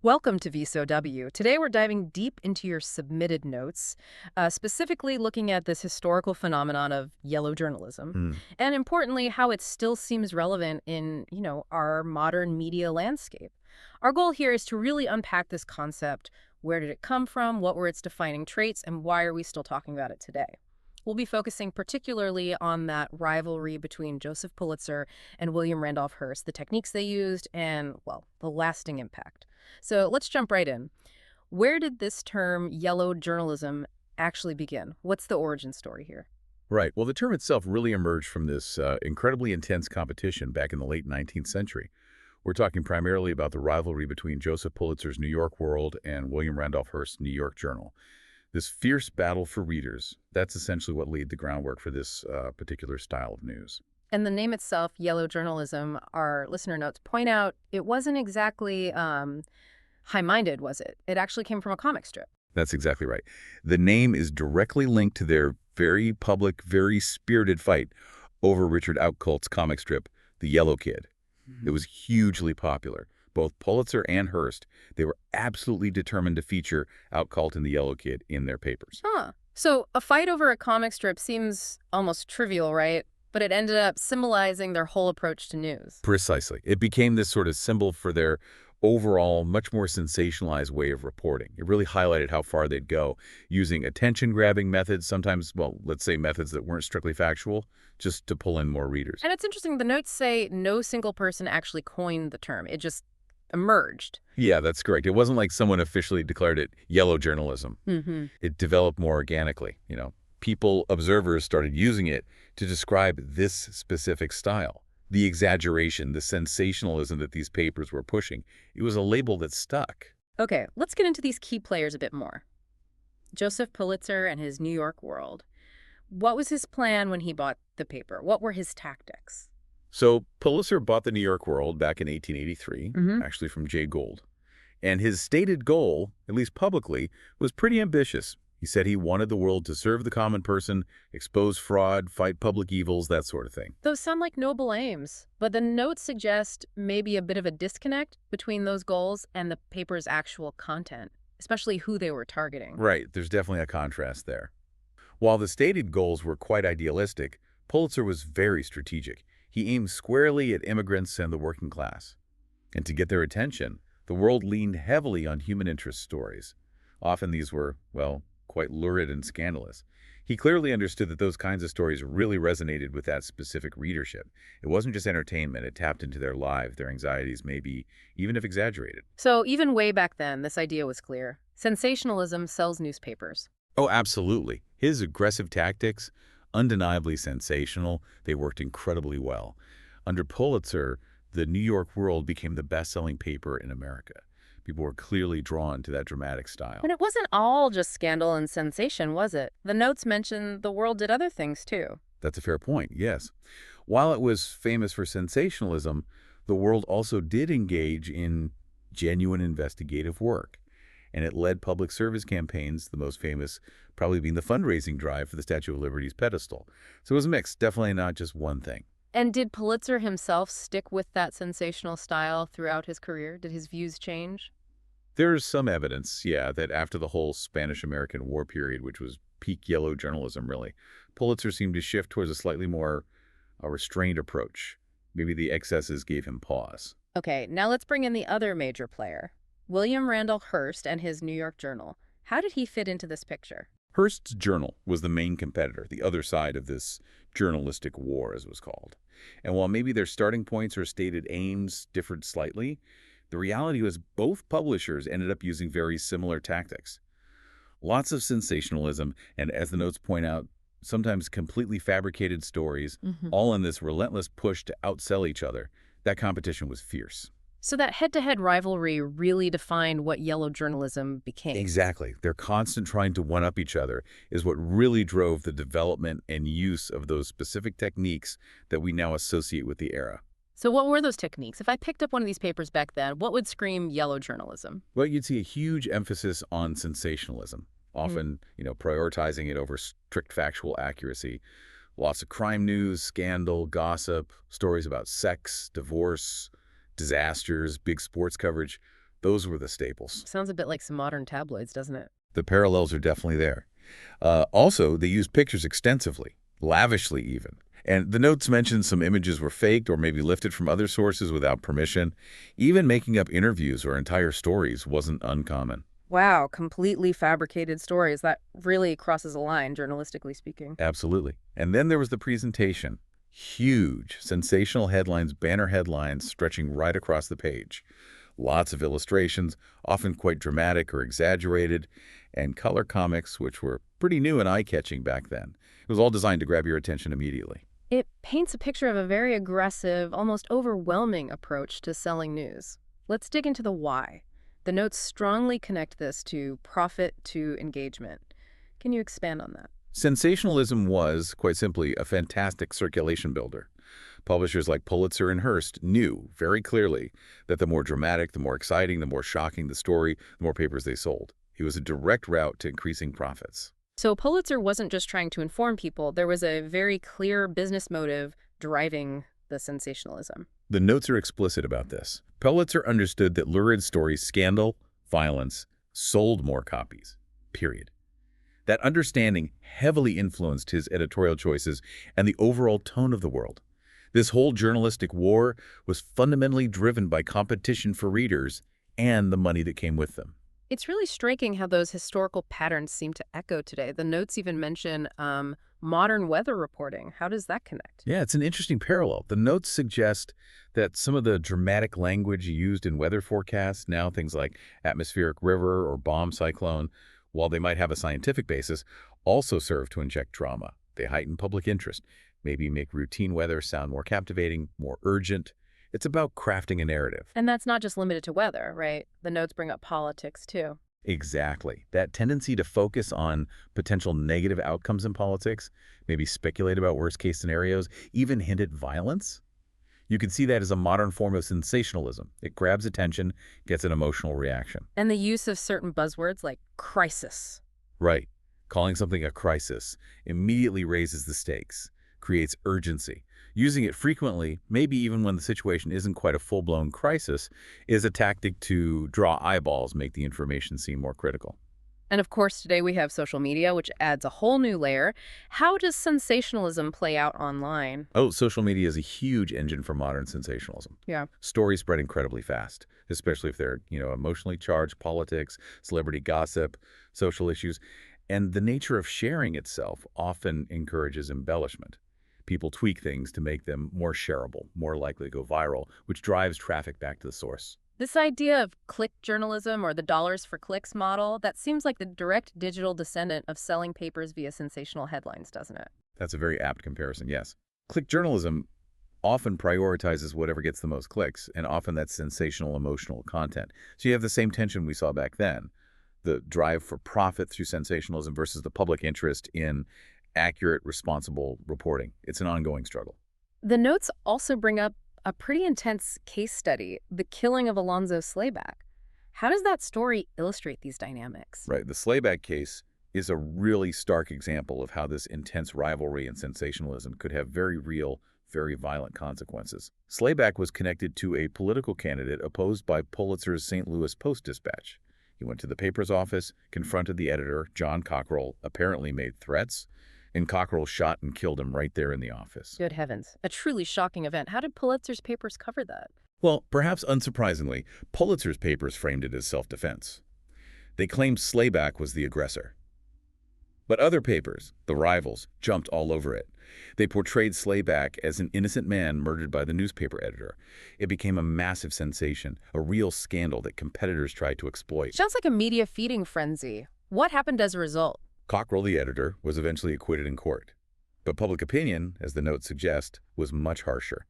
Welcome to VSOW. Today we're diving deep into your submitted notes, specifically looking at this historical phenomenon of yellow journalism, Mm. and importantly, how it still seems relevant in, our modern media landscape. Our goal here is to really unpack this concept. Where did it come from? What were its defining traits? And why are we still talking about it today? We'll be focusing particularly on that rivalry between Joseph Pulitzer and William Randolph Hearst, the techniques they used, and, well, the lasting impact. So let's jump right in. Where did this term yellow journalism actually begin? What's the origin story here? Right. Well, the term itself really emerged from this incredibly intense competition back in the late 19th century. We're talking primarily about the rivalry between Joseph Pulitzer's New York World and William Randolph Hearst's New York Journal. This fierce battle for readers, that's essentially what laid the groundwork for this particular style of news. And the name itself, yellow journalism, our listener notes point out it wasn't exactly high-minded, was it? It actually came from a comic strip. That's exactly right. The name is directly linked to their very public, very spirited fight over Richard Outcault's comic strip, The Yellow Kid. It was hugely popular. Both Pulitzer and Hearst, they were absolutely determined to feature Outcault and the Yellow Kid in their papers. Huh. So a fight over a comic strip seems almost trivial, right? But it ended up symbolizing their whole approach to news. Precisely. It became this sort of symbol for their overall, much more sensationalized way of reporting. It really highlighted how far they'd go, using attention-grabbing methods, sometimes, well, let's say methods that weren't strictly factual, just to pull in more readers. And it's interesting, the notes say no single person actually coined the term. It just emerged. Yeah, that's correct. It wasn't like someone officially declared it yellow journalism. Mm-hmm. It developed more organically. People, observers started using it to describe this specific style. The exaggeration, the sensationalism that these papers were pushing. It was a label that stuck. Okay, let's get into these key players a bit more. Joseph Pulitzer and his New York World. What was his plan when he bought the paper? What were his tactics? So Pulitzer bought the New York World back in 1883, Mm-hmm. actually from Jay Gould. And his stated goal, at least publicly, was pretty ambitious. He said he wanted the World to serve the common person, expose fraud, fight public evils, that sort of thing. Those sound like noble aims, but the notes suggest maybe a bit of a disconnect between those goals and the paper's actual content, especially who they were targeting. Right, there's definitely a contrast there. While the stated goals were quite idealistic, Pulitzer was very strategic. He aimed squarely at immigrants and the working class. And to get their attention, the World leaned heavily on human interest stories. Often these were, well, quite lurid and scandalous. He clearly understood that those kinds of stories really resonated with that specific readership. It wasn't just entertainment, it tapped into their lives, their anxieties, maybe, even if exaggerated. So even way back then, this idea was clear. Sensationalism sells newspapers. Oh, absolutely. His aggressive tactics, undeniably sensational, they worked incredibly well. Under Pulitzer, the New York World became the best-selling paper in America. People were clearly drawn to that dramatic style. But it wasn't all just scandal and sensation, was it? The notes mention the world did other things too. That's a fair point, yes. While it was famous for sensationalism, the World also did engage in genuine investigative work. And it led public service campaigns, the most famous probably being the fundraising drive for the Statue of Liberty's pedestal. So it was mixed, definitely not just one thing. And did Pulitzer himself stick with that sensational style throughout his career? Did his views change? There's some evidence, yeah, that after the whole Spanish-American War period, which was peak yellow journalism, really, Pulitzer seemed to shift towards a slightly more restrained approach. Maybe the excesses gave him pause. Okay, now let's bring in the other major player, William Randolph Hearst and his New York Journal. How did he fit into this picture? Hearst's journal was the main competitor, the other side of this journalistic war, as it was called. And while maybe their starting points or stated aims differed slightly, the reality was both publishers ended up using very similar tactics. Lots of sensationalism, and as the notes point out, sometimes completely fabricated stories, Hmm. all in this relentless push to outsell each other. That competition was fierce. So that head-to-head rivalry really defined what yellow journalism became. Exactly. Their constant trying to one-up each other is what really drove the development and use of those specific techniques that we now associate with the era. So what were those techniques? If I picked up one of these papers back then, what would scream yellow journalism? Well, you'd see a huge emphasis on sensationalism, often, prioritizing it over strict factual accuracy. Lots of crime news, scandal, gossip, stories about sex, divorce, disasters, big sports coverage. Those were the staples. Sounds a bit like some modern tabloids, doesn't it? The parallels are definitely there. Also, they used pictures extensively, lavishly even. And the notes mentioned some images were faked or maybe lifted from other sources without permission. Even making up interviews or entire stories wasn't uncommon. Wow, completely fabricated stories. That really crosses a line, journalistically speaking. Absolutely. And then there was the presentation. Huge, sensational headlines, banner headlines stretching right across the page. Lots of illustrations, often quite dramatic or exaggerated, and color comics, which were pretty new and eye-catching back then. It was all designed to grab your attention immediately. It paints a picture of a very aggressive, almost overwhelming approach to selling news. Let's dig into the why. The notes strongly connect this to profit to engagement. Can you expand on that? Sensationalism was, quite simply, a fantastic circulation builder. Publishers like Pulitzer and Hearst knew very clearly that the more dramatic, the more exciting, the more shocking the story, the more papers they sold. It was a direct route to increasing profits. So Pulitzer wasn't just trying to inform people, there was a very clear business motive driving the sensationalism. The notes are explicit about this. Pulitzer understood that lurid stories, scandal, violence, sold more copies, period. That understanding heavily influenced his editorial choices and the overall tone of the world. This whole journalistic war was fundamentally driven by competition for readers and the money that came with them. It's really striking how those historical patterns seem to echo today. The notes even mention modern weather reporting. How does that connect? Yeah, it's an interesting parallel. The notes suggest that some of the dramatic language used in weather forecasts, now things like atmospheric river or bomb cyclone, while they might have a scientific basis, also serve to inject drama. They heighten public interest, maybe make routine weather sound more captivating, more urgent. It's about crafting a narrative. And that's not just limited to weather, right? The notes bring up politics, too. Exactly. That tendency to focus on potential negative outcomes in politics, maybe speculate about worst-case scenarios, even hint at violence. You can see that as a modern form of sensationalism. It grabs attention, gets an emotional reaction. And the use of certain buzzwords like crisis. Right. Calling something a crisis immediately raises the stakes, creates urgency. Using it frequently, maybe even when the situation isn't quite a full-blown crisis, is a tactic to draw eyeballs, make the information seem more critical. And of course, today we have social media, which adds a whole new layer. How does sensationalism play out online? Oh, social media is a huge engine for modern sensationalism. Yeah. Stories spread incredibly fast, especially if they're, emotionally charged, politics, celebrity gossip, social issues. And the nature of sharing itself often encourages embellishment. People tweak things to make them more shareable, more likely to go viral, which drives traffic back to the source. This idea of click journalism or the dollars for clicks model, that seems like the direct digital descendant of selling papers via sensational headlines, doesn't it? That's a very apt comparison, yes. Click journalism often prioritizes whatever gets the most clicks, and often that's sensational, emotional content. So you have the same tension we saw back then, the drive for profit through sensationalism versus the public interest in accurate, responsible reporting. It's an ongoing struggle. The notes also bring up a pretty intense case study, the killing of Alonzo Slayback. How does that story illustrate these dynamics? Right. The Slayback case is a really stark example of how this intense rivalry and sensationalism could have very real, very violent consequences. Slayback was connected to a political candidate opposed by Pulitzer's St. Louis Post-Dispatch. He went to the paper's office, confronted the editor, John Cockrell, apparently made threats, and Cockrell shot and killed him right there in the office. Good heavens. A truly shocking event. How did Pulitzer's papers cover that? Well, perhaps unsurprisingly, Pulitzer's papers framed it as self-defense. They claimed Slayback was the aggressor. But other papers, the rivals, jumped all over it. They portrayed Slayback as an innocent man murdered by the newspaper editor. It became a massive sensation, a real scandal that competitors tried to exploit. Sounds like a media feeding frenzy. What happened as a result? Cockrell, the editor, was eventually acquitted in court. But public opinion, as the notes suggest, was much harsher.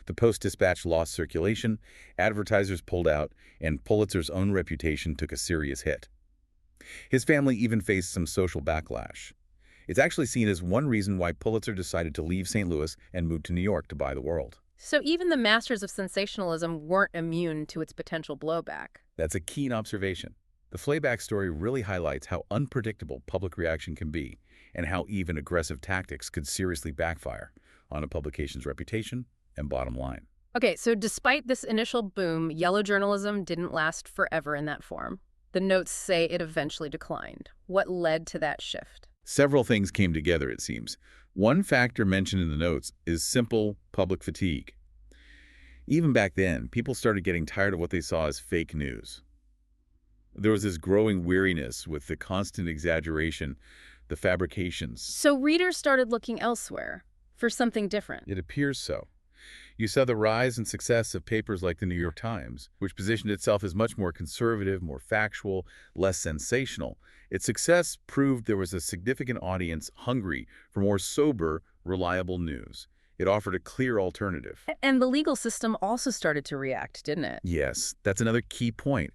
The Post-Dispatch lost circulation, advertisers pulled out, and Pulitzer's own reputation took a serious hit. His family even faced some social backlash. It's actually seen as one reason why Pulitzer decided to leave St. Louis and move to New York to buy the world. So even the masters of sensationalism weren't immune to its potential blowback. That's a keen observation. The Slayback story really highlights how unpredictable public reaction can be and how even aggressive tactics could seriously backfire on a publication's reputation and bottom line. Okay, so despite this initial boom, yellow journalism didn't last forever in that form. The notes say it eventually declined. What led to that shift? Several things came together, it seems. One factor mentioned in the notes is simple public fatigue. Even back then, people started getting tired of what they saw as fake news. There was this growing weariness with the constant exaggeration, the fabrications. So readers started looking elsewhere for something different. It appears so. You saw the rise and success of papers like the New York Times, which positioned itself as much more conservative, more factual, less sensational. Its success proved there was a significant audience hungry for more sober, reliable news. It offered a clear alternative. And the legal system also started to react, didn't it? Yes, that's another key point.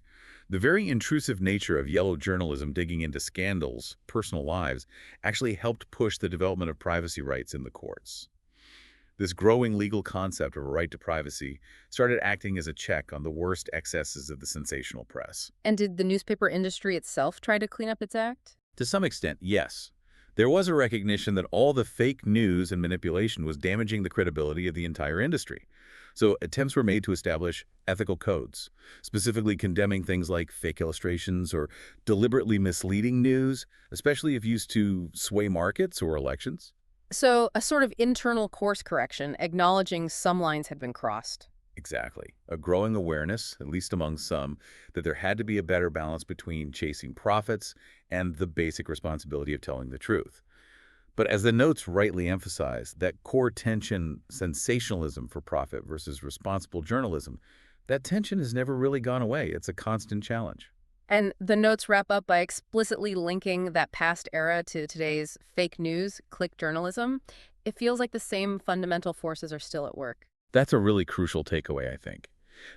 The very intrusive nature of yellow journalism digging into scandals, personal lives, actually helped push the development of privacy rights in the courts. This growing legal concept of a right to privacy started acting as a check on the worst excesses of the sensational press. And did the newspaper industry itself try to clean up its act? To some extent, yes. There was a recognition that all the fake news and manipulation was damaging the credibility of the entire industry. So attempts were made to establish ethical codes, specifically condemning things like fake illustrations or deliberately misleading news, especially if used to sway markets or elections. So a sort of internal course correction, acknowledging some lines had been crossed. Exactly. A growing awareness, at least among some, that there had to be a better balance between chasing profits and the basic responsibility of telling the truth. But as the notes rightly emphasize, that core tension, sensationalism for profit versus responsible journalism, that tension has never really gone away. It's a constant challenge. And the notes wrap up by explicitly linking that past era to today's fake news, click journalism. It feels like the same fundamental forces are still at work. That's a really crucial takeaway, I think.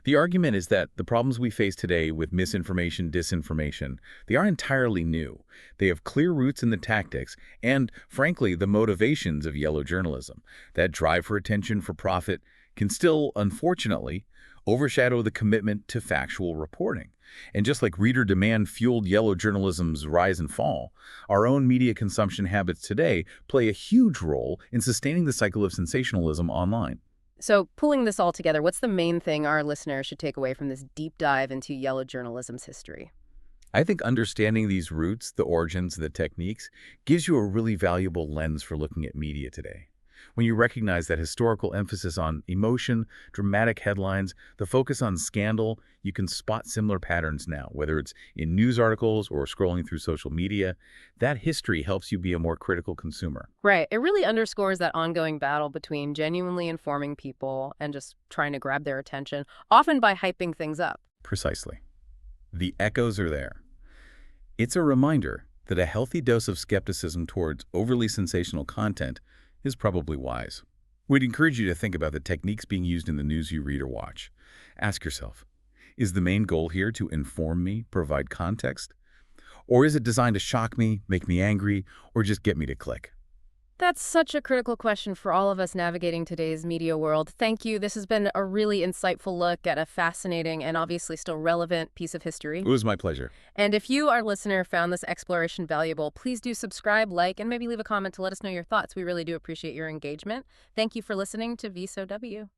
The argument is that the problems we face today with misinformation, disinformation, they aren't entirely new. They have clear roots in the tactics and, frankly, the motivations of yellow journalism. That drive for attention, for profit, can still, unfortunately, overshadow the commitment to factual reporting. And just like reader demand fueled yellow journalism's rise and fall, our own media consumption habits today play a huge role in sustaining the cycle of sensationalism online. So pulling this all together, what's the main thing our listeners should take away from this deep dive into yellow journalism's history? I think understanding these roots, the origins, and the techniques gives you a really valuable lens for looking at media today. When you recognize that historical emphasis on emotion, dramatic headlines, the focus on scandal, you can spot similar patterns now, whether it's in news articles or scrolling through social media. That history helps you be a more critical consumer. Right. It really underscores that ongoing battle between genuinely informing people and just trying to grab their attention, often by hyping things up. Precisely. The echoes are there. It's a reminder that a healthy dose of skepticism towards overly sensational content is probably wise. We'd encourage you to think about the techniques being used in the news you read or watch. Ask yourself, is the main goal here to inform me, provide context? Or is it designed to shock me, make me angry, or just get me to click? That's such a critical question for all of us navigating today's media world. Thank you. This has been a really insightful look at a fascinating and obviously still relevant piece of history. It was my pleasure. And if you, our listener, found this exploration valuable, please do subscribe, like, and maybe leave a comment to let us know your thoughts. We really do appreciate your engagement. Thank you for listening to VSOW.